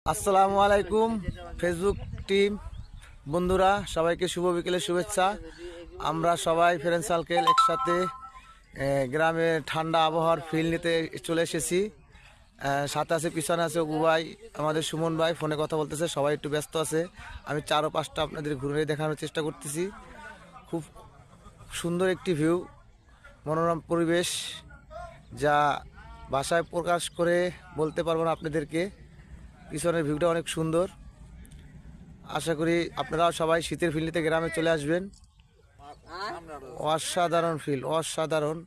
আসসালামু আলাইকুম Facebook team বন্ধুরা, সবাইকে শুভ বিকেলের শুভেচ্ছা। আমরা সবাই ফ্রেন্ড সার্কেল একসাথে গ্রামে ঠান্ডা আবহাওয়ার ফিল নিতে চলে এসেছি। সাথে আছে, পিছনে আছে অপু ভাই, আমাদের সুমন ভাই ফোনে কথা বলতেছে। সবাই একটু ব্যস্ত আছে। আমি 4 ও 5টা আপনাদের ঘুরে দেখানোর চেষ্টা করতেছি। খুব সুন্দর একটি ভিউ, মনোরম পরিবেশ, যা ভাষায় প্রকাশ করে বলতে পারবো না আপনাদেরকে। পিছনের ভিউটা অনেক সুন্দর। আশা করি আপনারাও সবাই শীতের ফিল নিতে গ্রামে চলে আসবেন। অসাধারণ ফিল, অসাধারণ।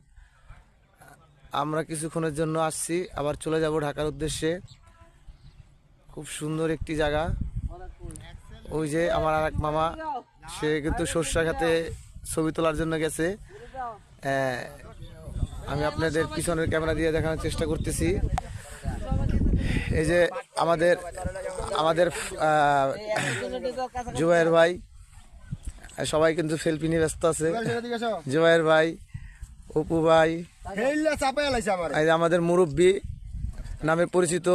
আমরা কিছুক্ষণের জন্য আসছি, আবার চলে যাব ঢাকার উদ্দেশ্যে। খুব সুন্দর একটি জায়গা। ওই যে আমার আর এক মামা, সে কিন্তু সর্ষা খেতে ছবি তোলার জন্য গেছে। আমি আপনাদের পিছনের ক্যামেরা দিয়ে দেখানোর চেষ্টা করতেছি। এই যে আমাদের আমাদের জুবাইর ভাই, সবাই কিন্তু সেলফি নিয়ে ব্যস্ত আছে। জুবাইর ভাই, অপু ভাই, এই যে আমাদের মুরব্বী নামে পরিচিত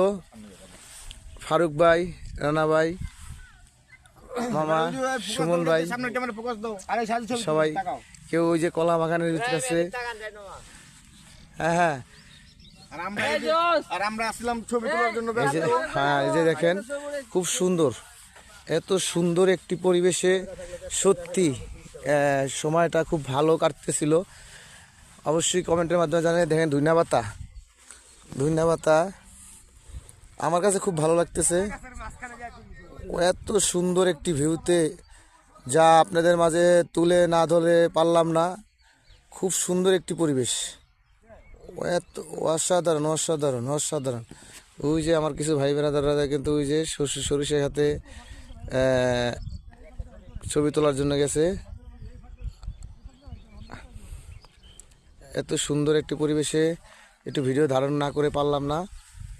ফারুক ভাই, রানা ভাই, মামা সুমন ভাই, সবাই। কেউ ওই যে কলা বাগানের ভিতরে আছে। হ্যাঁ হ্যাঁ, এই যে দেখেন, খুব সুন্দর। এত সুন্দর একটি পরিবেশে সত্যি সময়টা খুব ভালো কাটতেছিল। অবশ্যই কমেন্টের মাধ্যমে জানিয়ে দেখেন। ধন্যবাদ আমার কাছে খুব ভালো লাগতেছে। এত সুন্দর একটি ভিউতে, যা আপনাদের মাঝে তুলে না ধরে পারলাম না। খুব সুন্দর একটি পরিবেশ, এত অসাধারণ অসাধারণ অসাধারণ। ওই যে আমার কিছু ভাই বেড়াদাররা কিন্তু ওই যে সরিষার হাতে ছবি তোলার জন্য গেছে। এত সুন্দর একটি পরিবেশে একটু ভিডিও ধারণ না করে পারলাম না।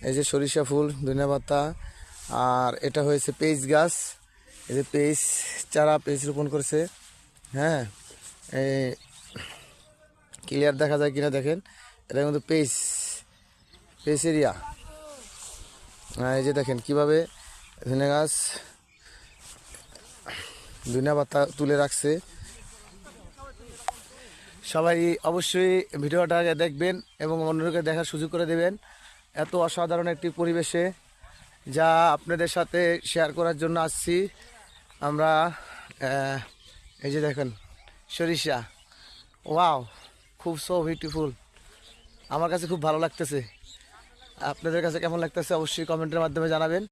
এই যে সরিষা ফুল, ধন্যবাদ। আর এটা হয়েছে পেঁয়াজ গাছ। এই যে পেঁয়াজ রোপণ করেছে। হ্যাঁ, এই ক্লিয়ার দেখা যায় কিনা দেখেন। এটা কিন্তু পেঁয়াজ এরিয়া। এই যে দেখেন কিভাবে ধনে গাছ ধনিয়া পাতা তুলে রাখছে। সবাই অবশ্যই ভিডিওটা দেখবেন এবং অন্যকে দেখার সুযোগ করে দেবেন। এত অসাধারণ একটি পরিবেশে, যা আপনাদের সাথে শেয়ার করার জন্য আসছি আমরা। এই যে দেখেন সরিষা, ওয়াও, খুব সো বিউটিফুল। আমার কাছে খুব ভালো লাগতেছে। আপনাদের কাছে কেমন লাগতেছে অবশ্যই কমেন্টের মাধ্যমে জানাবেন।